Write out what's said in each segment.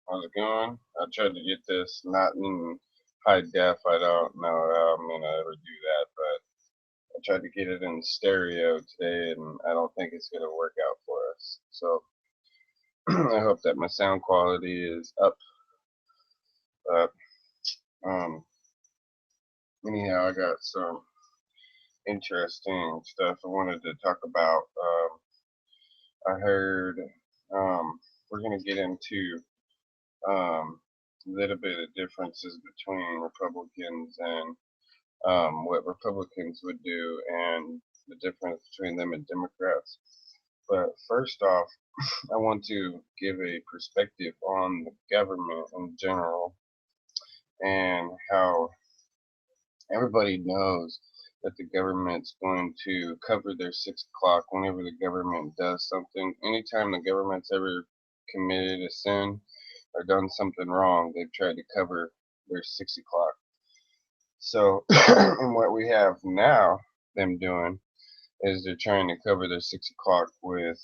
How's it going? I tried to get this not in high def. I don't know how I'm gonna ever do that, but I tried to get it in stereo today, and I don't think it's gonna work out for us. So I hope that my sound quality is up. But um, anyhow, I got some interesting stuff I wanted to talk about. I heard we're gonna get into a little bit of differences between Republicans and what Republicans would do and the difference between them and Democrats. But first off, I want to give a perspective on the government in general and how everybody knows that the government's going to cover their 6 o'clock whenever the government does something. Anytime the government's ever committed a sin or done something wrong, they've tried to cover their 6 o'clock. So, and what we have now, them doing, is they're trying to cover their 6 o'clock with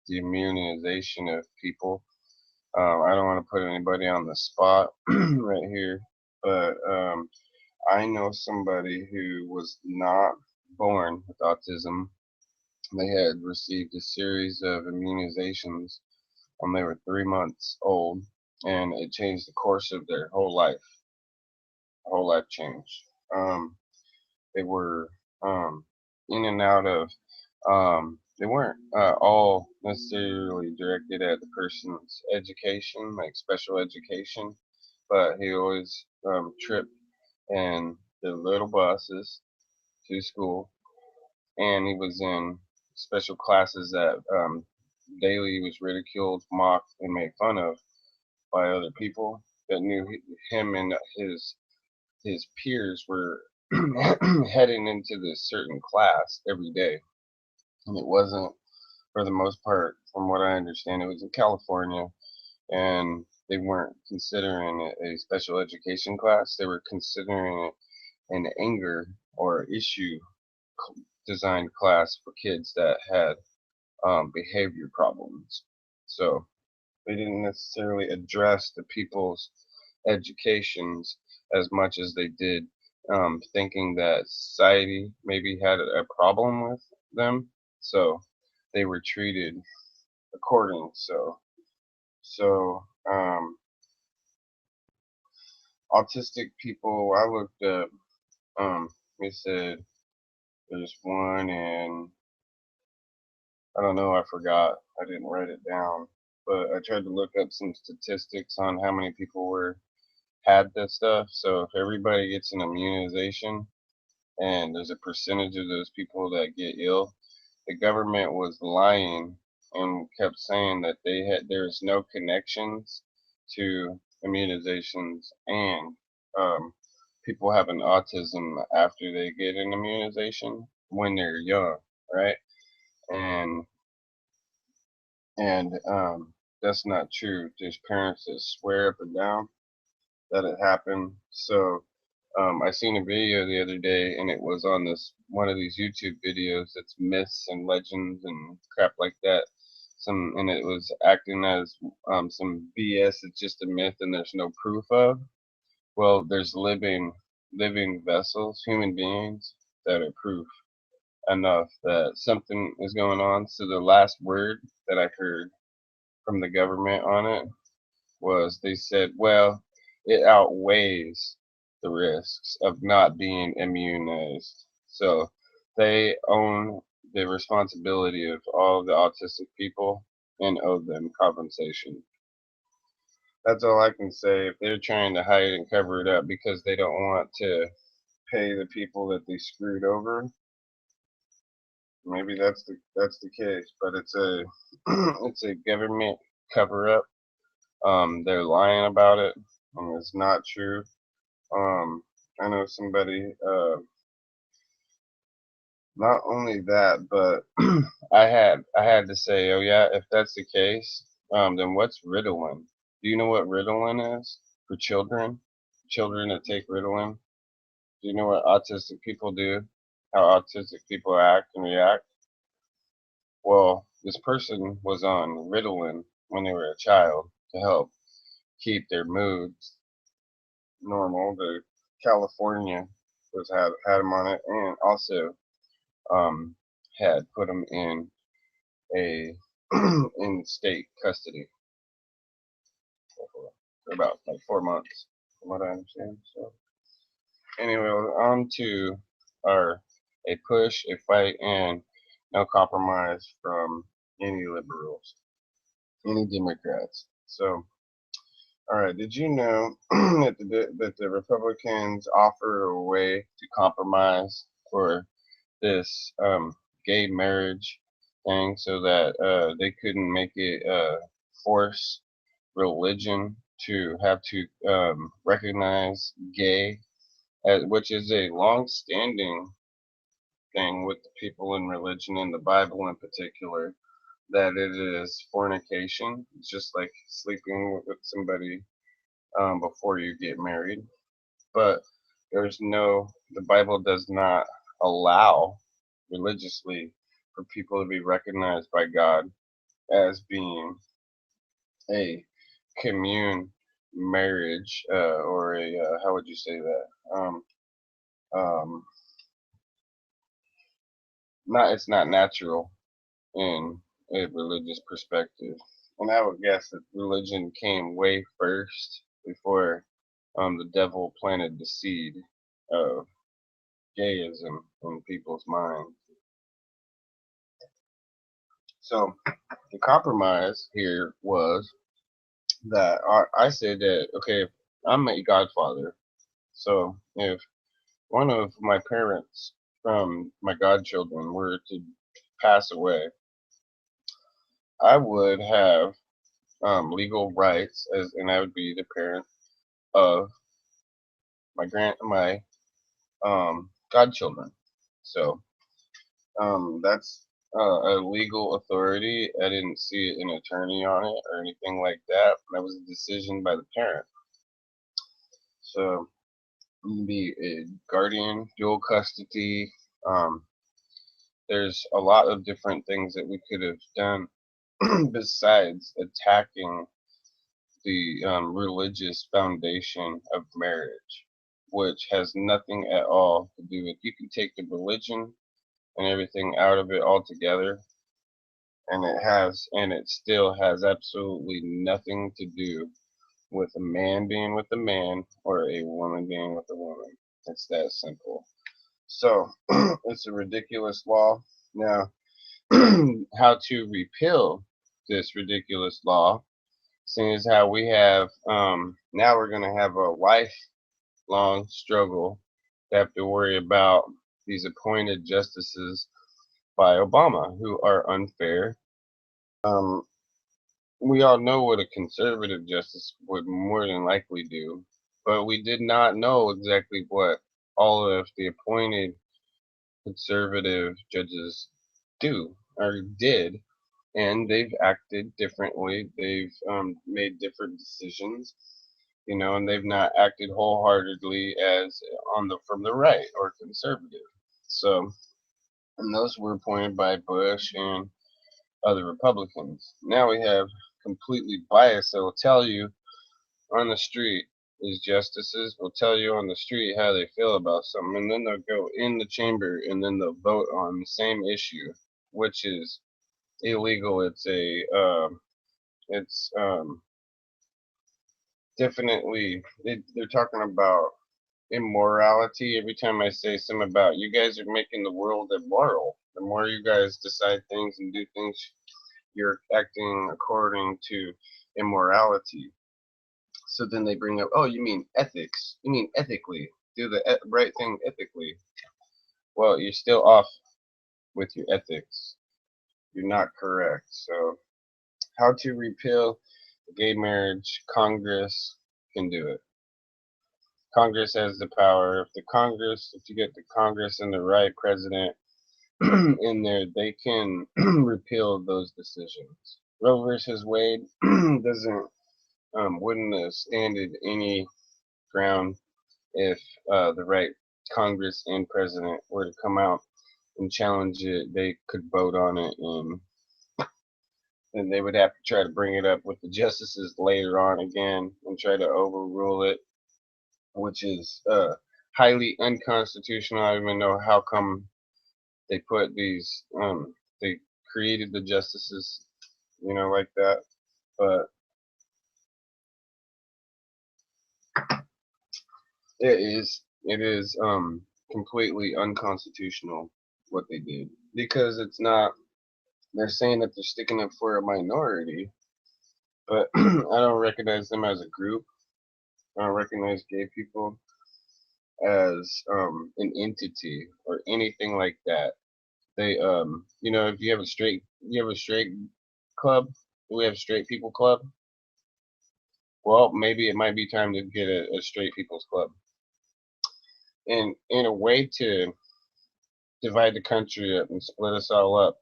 the immunization of people. I don't want to put anybody on the spot right here, but I know somebody who was not born with autism. They had received a series of immunizations when they were 3 months old, and it changed the course of their whole life. Whole life changed. They were in and out of they weren't all necessarily directed at the person's education, like special education, but he always tripped in the little buses to school, and he was in special classes that daily he was ridiculed, mocked, and made fun of by other people that knew him and his peers were heading into this certain class every day, and it wasn't, for the most part, from what I understand, it was in California, and they weren't considering it a special education class. They were considering it an anger or issue designed class for kids that had behavior problems. So they didn't necessarily address the people's educations as much as they did thinking that society maybe had a problem with them. So they were treated according. So autistic people, I looked up. They said there's one, and I don't know. I forgot. I didn't write it down, but I tried to look up some statistics on how many people were had this stuff. So if everybody gets an immunization, and there's a percentage of those people that get ill, the government was lying and kept saying that there's no connections to immunizations and people having autism after they get an immunization when they're young, right? And and that's not true. There's parents that swear up and down that it happened. So I seen a video the other day, and it was on this one of these YouTube videos that's myths and legends and crap like that. And it was acting as some BS. It's just a myth, and there's no proof of. Well, there's living vessels, human beings that are proof enough that something is going on. So the last word that I heard from the government on it was they said, well, it outweighs the risks of not being immunized. So they own the responsibility of all the autistic people and owe them compensation. That's all I can say. If they're trying to hide and cover it up because they don't want to pay the people that they screwed over, maybe that's the case. But it's a it's a government cover up. They're lying about it, and it's not true. Um, I know somebody. Not only that, but I had to say, oh yeah, if that's the case, then what's Ritalin? Do you know what Ritalin is for children? Children that take Ritalin. Do you know what autistic people do? How autistic people act and react? Well, this person was on Ritalin when they were a child to help keep their moods normal. The California had them on it, and also um, had put them in a in state custody for about like 4 months, from what I understand. So anyway, on to our a push, a fight, and no compromise from any liberals, any Democrats. So, all right, did you know that the Republicans offer a way to compromise for this gay marriage thing, so that they couldn't make it force religion to have to recognize gay, which is a long-standing thing with the people in religion, in the Bible in particular, that it is fornication. It's just like sleeping with somebody before you get married. But the Bible does not allow religiously for people to be recognized by God as being a commune marriage, or a how would you say that? Um, not It's not natural in a religious perspective, and I would guess that religion came way first before the devil planted the seed of gayism in people's minds. So the compromise here was that I said that, okay, if I'm a godfather, so if one of my parents from my godchildren were to pass away, I would have legal rights, and I would be the parent of my godchildren. So that's a legal authority. I didn't see an attorney on it or anything like that. That was a decision by the parent. So you can be a guardian, dual custody. Um, there's a lot of different things that we could have done besides attacking the religious foundation of marriage, which has nothing at all to do with. You can take the religion and everything out of it altogether, and it still has absolutely nothing to do with a man being with a man or a woman being with a woman. It's that simple. So it's a ridiculous law. Now, how to repeal this ridiculous law, seeing as how we have now we're going to have a lifelong struggle to have to worry about these appointed justices by Obama, who are unfair. Um, we all know what a conservative justice would more than likely do, but we did not know exactly what all of the appointed conservative judges do or did, and they've acted differently. They've made different decisions, and they've not acted wholeheartedly as on the from the right or conservative. So, and those were appointed by Bush and other Republicans. Now we have completely biased that will tell you on the street. These justices will tell you on the street how they feel about something, and then they'll go in the chamber and then they'll vote on the same issue, which is illegal. It's definitely they're talking about immorality. Every time I say something about, you guys are making the world immoral. The more you guys decide things and do things, you're acting according to immorality. So then they bring up, oh, you mean ethics? You mean ethically? Do the right thing ethically? Well, you're still off with your ethics. You're not correct. So, how to repeal gay marriage? Congress can do it. Congress has the power. If you get the Congress and the right president in there, they can repeal those decisions. Roe versus Wade doesn't wouldn't have standed any ground if the right Congress and president were to come out and challenge it. They could vote on it, and and they would have to try to bring it up with the justices later on again and try to overrule it, which is highly unconstitutional. I don't even know how come they put these, they created the justices, like that. But it is completely unconstitutional what they did, because it's not. They're saying that they're sticking up for a minority, but I don't recognize them as a group. I don't recognize gay people as an entity or anything like that. They if you have a straight club. We have straight people club. Well, maybe it might be time to get a straight people's club. And in a way to divide the country up and split us all up.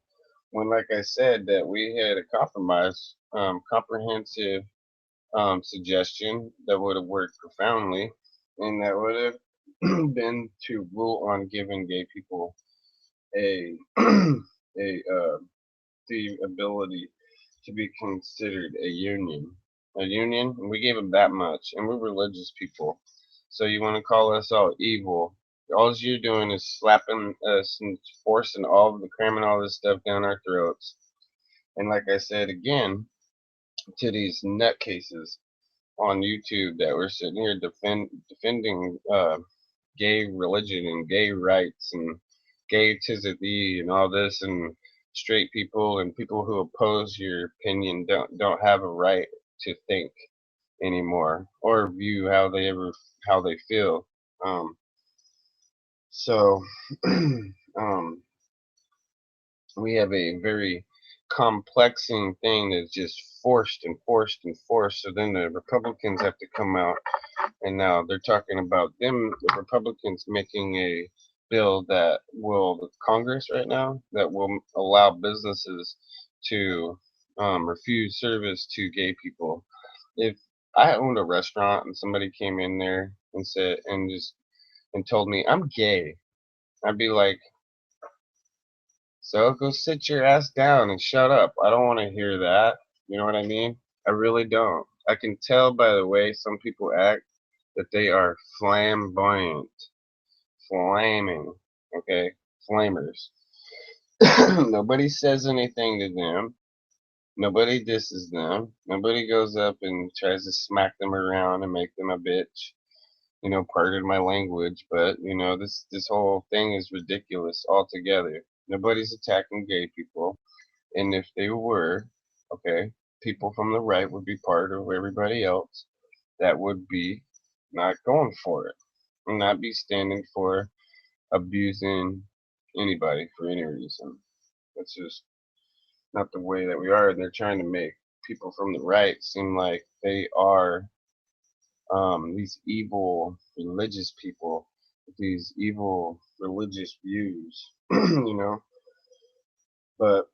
When, like I said, that we had a comprehensive suggestion that would have worked profoundly, and that would have been to rule on giving gay people a the ability to be considered a union. A union, and we gave them that much, and we're religious people. So you want to call us all evil? All you're doing is slapping us and forcing cramming all this stuff down our throats. And like I said again, to these nutcases on YouTube that were sitting here defending gay religion and gay rights and gay tis it thee and all this, and straight people and people who oppose your opinion don't have a right to think anymore or view how they feel. So um, we have a very complexing thing that's just forced and forced and forced. So then the Republicans have to come out, and now they're talking about the Republicans making a bill that will, Congress right now, that will allow businesses to refuse service to gay people. If I owned a restaurant and somebody came in there and said and told me I'm gay, I'd be like, so go sit your ass down and shut up. I don't want to hear that. You know what I mean? I really don't. I can tell by the way some people act that they are flamboyant, flaming, okay? Flamers. Nobody says anything to them. Nobody disses them. Nobody goes up and tries to smack them around and make them a bitch. Pardon my language, but this whole thing is ridiculous altogether. Nobody's attacking gay people, and if they were, okay, people from the right would be part of everybody else that would be not going for it and not be standing for abusing anybody for any reason. That's just not the way that we are, and they're trying to make people from the right seem like they are these evil religious people with these evil religious views, but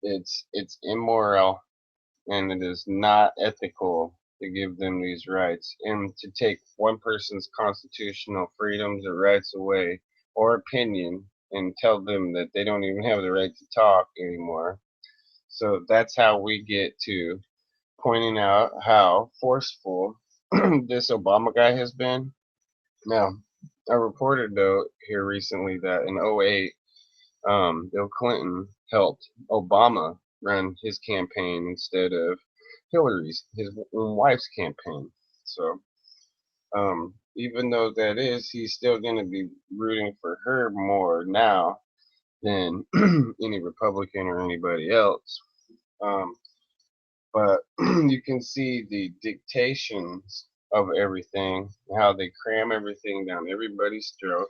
it's immoral, and it is not ethical to give them these rights and to take one person's constitutional freedoms or rights away or opinion and tell them that they don't even have the right to talk anymore. So that's how we get to pointing out how forceful this Obama guy has been. Now, I reported though here recently that in '08, Bill Clinton helped Obama run his campaign instead of Hillary's, his own wife's campaign. So, even though he's still going to be rooting for her more now than any Republican or anybody else. Um, but you can see the dictations of everything, how they cram everything down everybody's throat.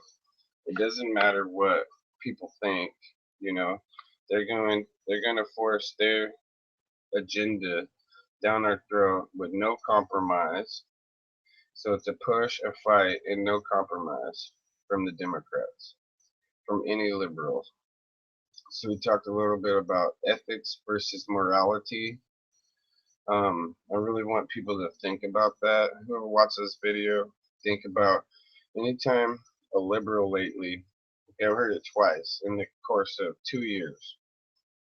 It doesn't matter what people think, you know. They're going to force their agenda down our throat with no compromise. So it's a push, a fight, and no compromise from the Democrats, from any liberals. So we talked a little bit about ethics versus morality. I really want people to think about that. Whoever watches this video, think about anytime a liberal lately, okay, I've heard it twice in the course of 2 years,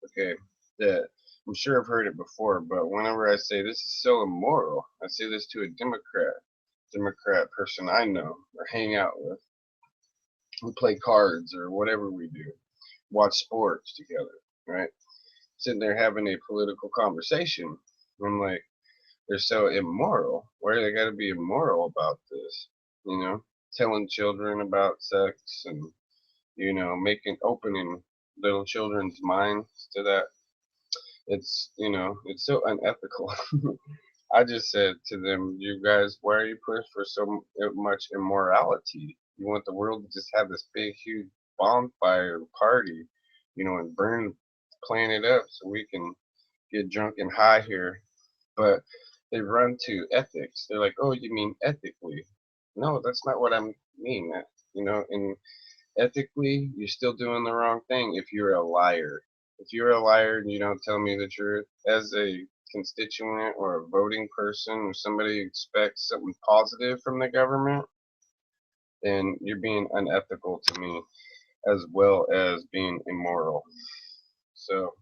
okay, that I'm sure I've heard it before, but whenever I say this is so immoral, I say this to a Democrat person I know or hang out with. We play cards or whatever we do, watch sports together, right? Sitting there having a political conversation. I'm like, they're so immoral. Why do they got to be immoral about this? You know, telling children about sex and, making opening little children's minds to that. It's so unethical. I just said to them, you guys, why are you pushing for so much immorality? You want the world to just have this big, huge bonfire party, and burn the planet up so we can get drunk and high here. But they run to ethics. They're like, oh, you mean ethically? No, that's not what I mean. And ethically, you're still doing the wrong thing if you're a liar. If you're a liar and you don't tell me the truth, as a constituent or a voting person, or somebody expects something positive from the government, then you're being unethical to me as well as being immoral. So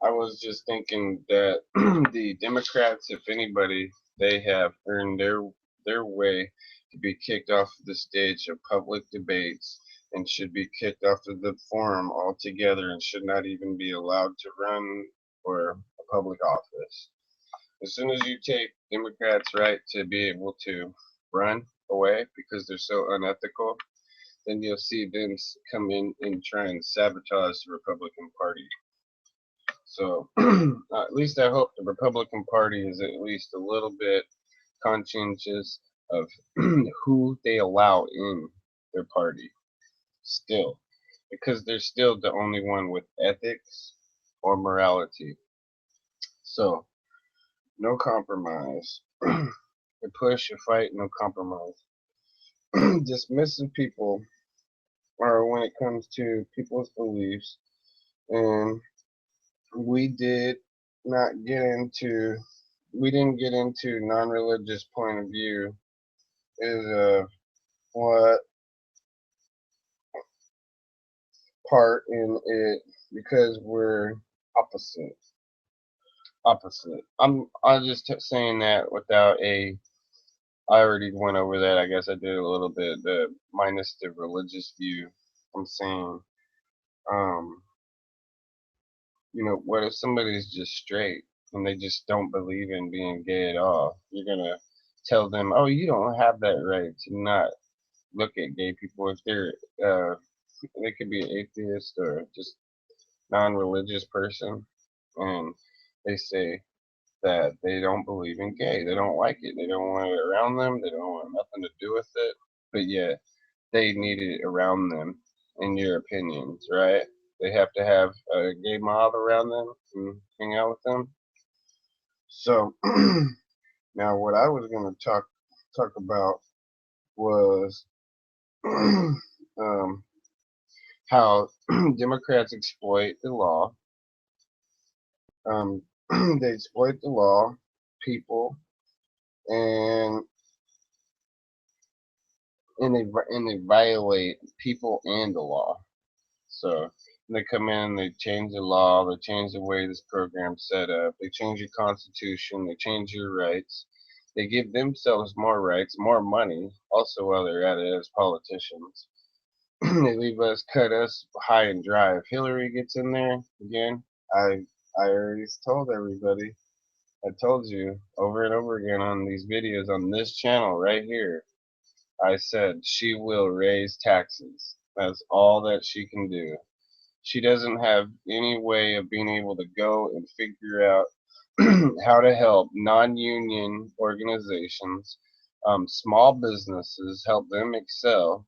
I was just thinking that the Democrats, if anybody, they have earned their way to be kicked off the stage of public debates and should be kicked off of the forum altogether and should not even be allowed to run for a public office. As soon as you take Democrats' right to be able to run away because they're so unethical, then you'll see them come in and try and sabotage the Republican Party. So at least I hope the Republican Party is at least a little bit conscientious of who they allow in their party still, because they're still the only one with ethics or morality. So no compromise. You push, you fight, no compromise. Dismissing people, or when it comes to people's beliefs, and we did not get into we didn't get into non-religious point of view is what part in it, because we're opposite I'm just saying that without I already went over that. I guess I did a little bit, the minus the religious view. I'm saying, um what if somebody's just straight and they just don't believe in being gay at all? You're gonna tell them, oh, you don't have that right to not look at gay people if uh, they could be an atheist or just non-religious person, and they say that they don't believe in gay, they don't like it, they don't want it around them, they don't want nothing to do with it, but yet they need it around them, in your opinions, right? They have to have a gay mob around them and hang out with them. So now what I was going to talk about was um, how Democrats exploit the law. Um, they exploit the law, people, and they violate people and the law. So they come in, they change the law, they change the way this program's set up, they change your constitution, they change your rights, they give themselves more rights, more money, also while they're at it as politicians. They leave us, cut us high and dry. If Hillary gets in there again, I already told everybody, I told you over and over again on these videos on this channel right here, I said she will raise taxes. That's all that she can do. She doesn't have any way of being able to go and figure out how to help non-union organizations, small businesses, help them excel.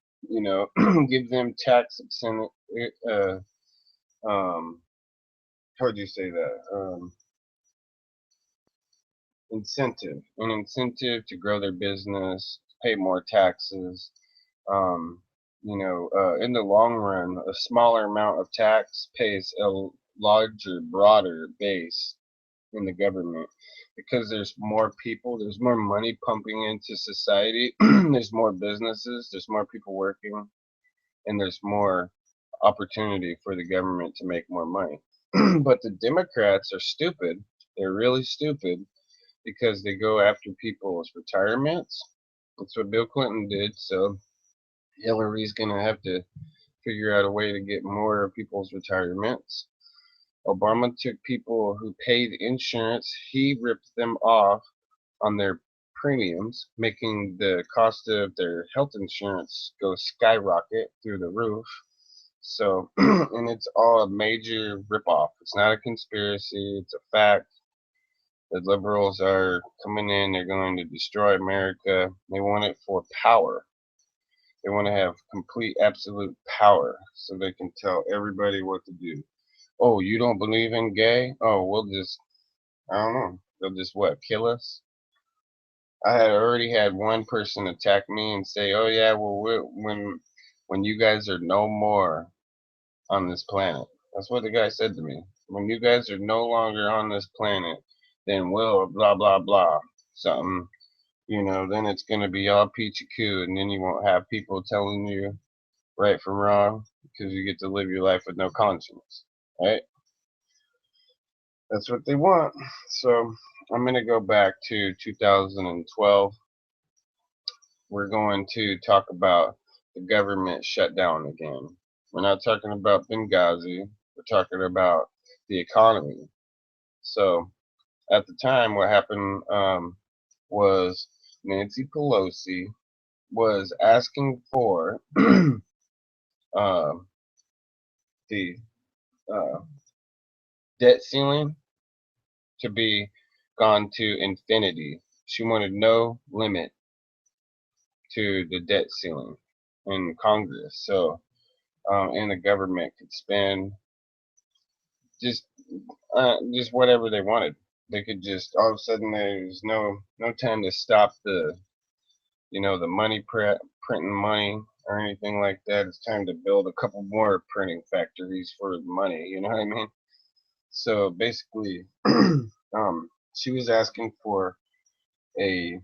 Give them tax incentive. Um, how do you say that? An incentive to grow their business, pay more taxes. Um, in the long run, a smaller amount of tax pays a larger, broader base in the government, because there's more people, there's more money pumping into society, there's more businesses, there's more people working, and there's more opportunity for the government to make more money. But the Democrats are stupid. They're really stupid because they go after people's retirements. That's what Bill Clinton did. So Hillary's going to have to figure out a way to get more of people's retirements. Obama took people who paid insurance, he ripped them off on their premiums, making the cost of their health insurance go skyrocket through the roof. So, and it's all a major ripoff. It's not a conspiracy, it's a fact. The liberals are coming in, they're going to destroy America. They want it for power. They want to have complete, absolute power so they can tell everybody what to do. Oh, you don't believe in gay? Oh, we'll just, I don't know. They'll just what, kill us? I had already had one person attack me and say, "Oh yeah, well when you guys are no more on this planet." That's what the guy said to me. When you guys are no longer on this planet, then we'll blah blah blah something. Then it's gonna be all peachy koo, and then you won't have people telling you right from wrong because you get to live your life with no conscience, right? That's what they want. So I'm gonna go back to 2012. We're going to talk about the government shutdown again. We're not talking about Benghazi. We're talking about the economy. So at the time, what happened was Nancy Pelosi was asking for uh, the uh, debt ceiling to be gone to infinity. She wanted no limit to the debt ceiling in Congress. So, and the government could spend just just whatever they wanted. They could just all of a sudden there's no time to stop the money printing money or anything like that. It's time to build a couple more printing factories for the money. You know what I mean? So basically, she was asking for a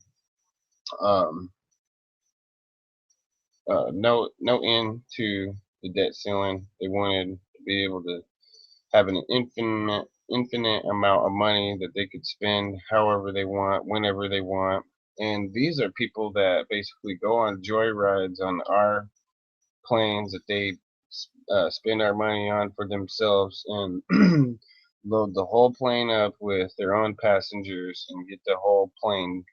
um, no end to the debt ceiling. They wanted to be able to have an infinite amount of money that they could spend however they want, whenever they want. And these are people that basically go on joyrides on our planes that they spend our money on for themselves and load the whole plane up with their own passengers and get the whole plane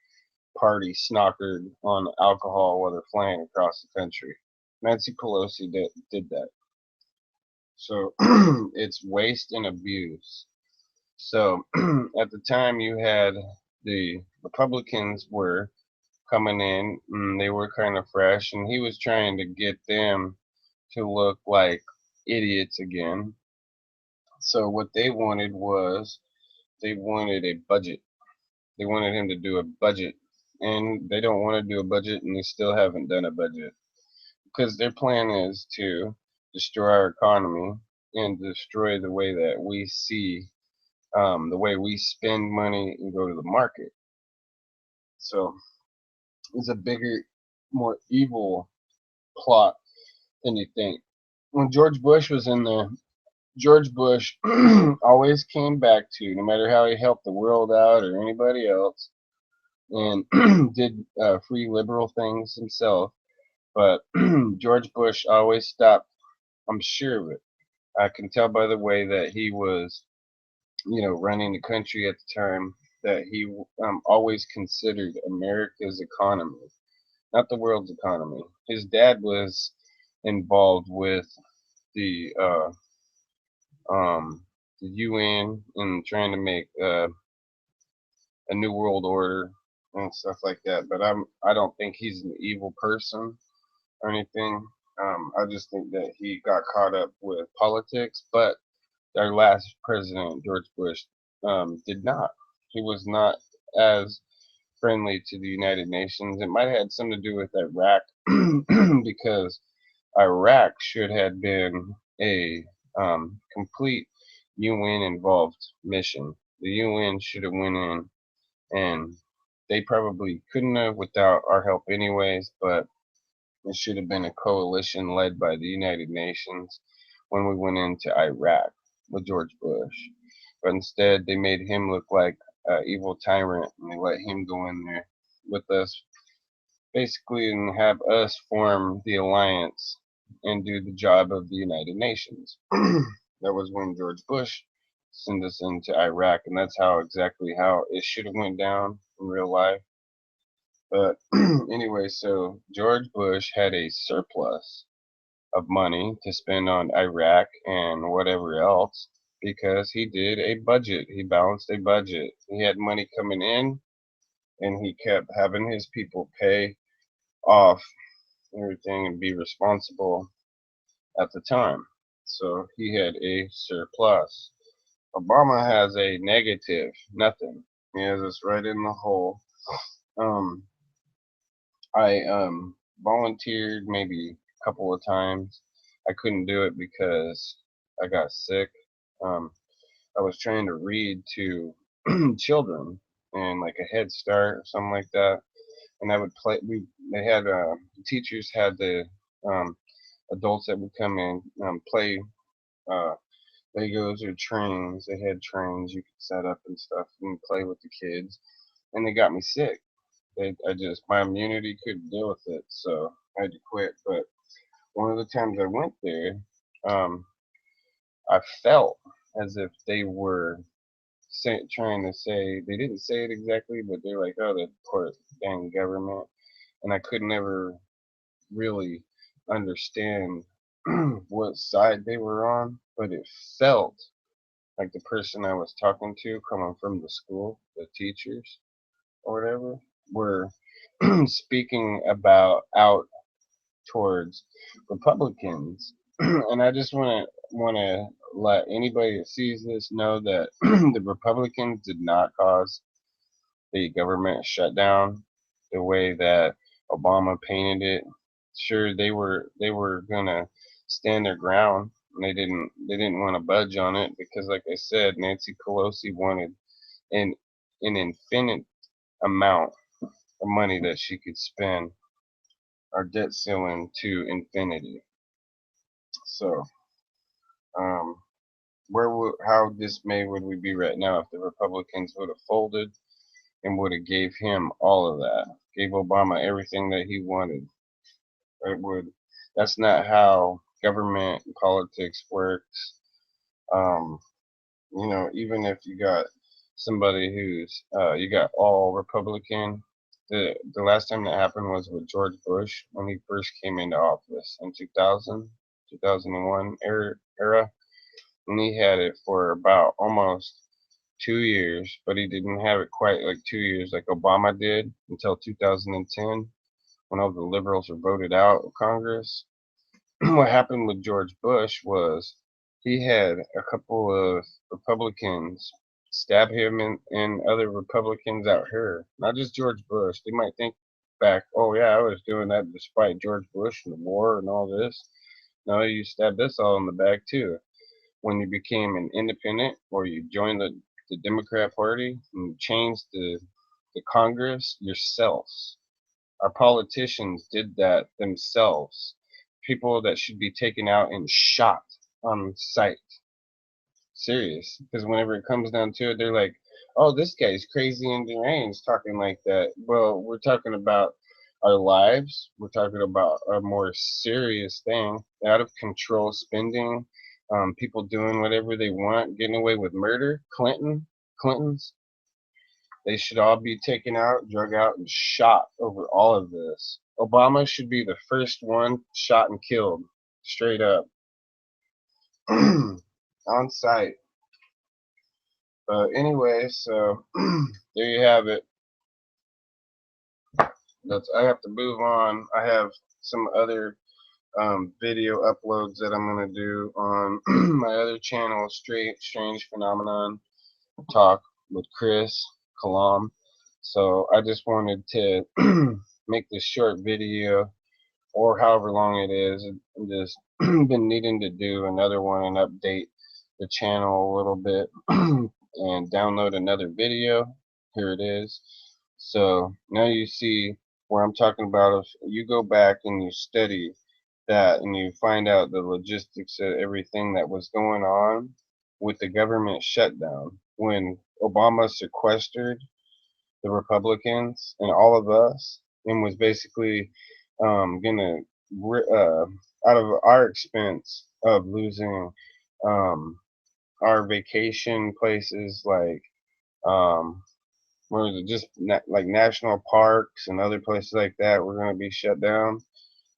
party snockered on alcohol while they're flying across the country. Nancy Pelosi did that. So it's waste and abuse. So at the time you had the Republicans were coming in and they were kind of fresh and he was trying to get them to look like idiots again. So what they wanted was they wanted a budget. They wanted him to do a budget. And they don't want to do a budget and they still haven't done a budget. Because their plan is to destroy our economy and destroy the way that we see the way we spend money and go to the market. So it's a bigger, more evil plot than you think. When George Bush was in there, George Bush always came back to, no matter how he helped the world out or anybody else, and did free liberal things himself. But George Bush always stopped. I'm sure of it. I can tell by the way that he was, running the country at the time, that he always considered America's economy, not the world's economy. His dad was involved with the the UN and trying to make a new world order and stuff like that. But I don't think he's an evil person or anything. I just think that he got caught up with politics. But our last president, George Bush, did not. He was not as friendly to the United Nations. It might have had something to do with Iraq because Iraq should have been a complete UN involved mission. The UN should have went in and they probably couldn't have without our help anyways, but it should have been a coalition led by the United Nations when we went into Iraq. with George Bush. But instead, they made him look like an evil tyrant, and they let him go in there with us, basically, and have us form the alliance and do the job of the United Nations. That was when George Bush sent us into Iraq, and that's how exactly how it should have went down in real life. But anyway, so George Bush had a surplus of money to spend on Iraq and whatever else because he did a budget. He balanced a budget. He had money coming in, and he kept having his people pay off everything and be responsible at the time. So he had a surplus. Obama has a negative, nothing. He has us right in the hole. Um, I volunteered maybe a couple of times. I couldn't do it because I got sick. Um, I was trying to read to children and like a Head Start or something like that. And I would play. They had teachers had the um, adults that would come in play uh, Legos or trains. They had trains you could set up and stuff and play with the kids. And they got me sick. My immunity couldn't deal with it, so I had to quit. But one of the times I went there, um, I felt as if they were trying to say, they didn't say it exactly, but they're like, oh, the poor dang government. And I could never really understand what side they were on, but it felt like the person I was talking to coming from the school, the teachers or whatever, were speaking about out towards Republicans. And I just want to let anybody that sees this know that the Republicans did not cause the government shutdown the way that Obama painted it. Sure, they were gonna stand their ground. They didn't want to budge on it because, like I said, Nancy Pelosi wanted an an infinite amount of money that she could spend our debt ceiling to infinity. So, um, how dismayed would we be right now if the Republicans would have folded and would have gave him all of that, gave Obama everything that he wanted? It would. That's not how government and politics works. Um, even if you got somebody who's you got all Republican. The last time that happened was with George Bush when he first came into office in 2000, 2001 era, and he had it for about almost 2 years, but he didn't have it quite like 2 years like Obama did until 2010 when all the liberals were voted out of Congress. What happened with George Bush was he had a couple of Republicans stab him and other Republicans out here. Not just George Bush. They might think back, oh yeah, I was doing that despite George Bush and the war and all this. No, you stabbed us all in the back too. When you became an independent or you joined the Democrat Party and you changed the Congress yourselves. Our politicians did that themselves. People that should be taken out and shot on sight. Serious. Because whenever it comes down to it, they're like, oh, this guy's crazy and deranged talking like that. Well, we're talking about our lives. We're talking about a more serious thing. Out of control spending, people doing whatever they want, getting away with murder. Clintons, they should all be taken out, drug out, and shot over all of this. Obama should be the first one shot and killed, straight up, on sight. But anyway, so there you have it. I have to move on. I have some other video uploads that I'm gonna do on my other channel, Strange Phenomenon Talk with Chris Kalam. So I just wanted to make this short video, or however long it is. I've just been needing to do another one and update the channel a little bit and download another video. Here it is. So now you see where I'm talking about. If you go back and you study that and you find out the logistics of everything that was going on, with the government shutdown when Obama sequestered the Republicans and all of us and was basically gonna out of our expense of losing um, our vacation places like um, where is it just like national parks and other places like that were going to be shut down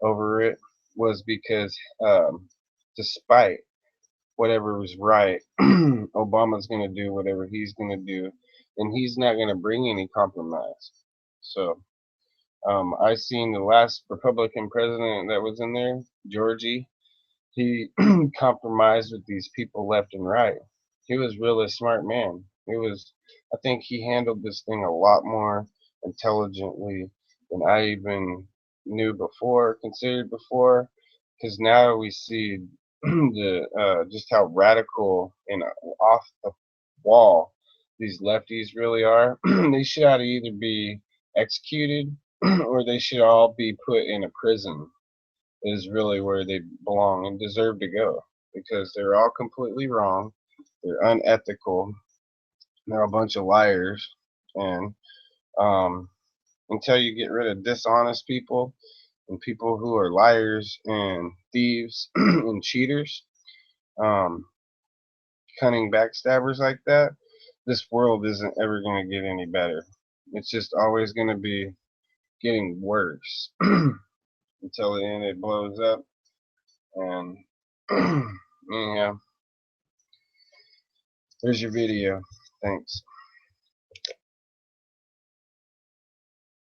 over it was because despite whatever was right, Obama's going to do whatever he's going to do, and he's not going to bring any compromise. So I seen the last Republican president that was in there, Georgie. He compromised with these people left and right. He was really a smart man. I think he handled this thing a lot more intelligently than I even knew before, considered before, because now we see just how radical and off the wall these lefties really are. They should ought to either be executed or they should all be put in a prison is really where they belong and deserve to go because they're all completely wrong. They're unethical. They're a bunch of liars. And um, until you get rid of dishonest people and people who are liars and thieves and cheaters, um, cunning backstabbers like that, this world isn't ever going to get any better. It's just always going to be getting worse until the end it blows up. And yeah. There's your video. Thanks.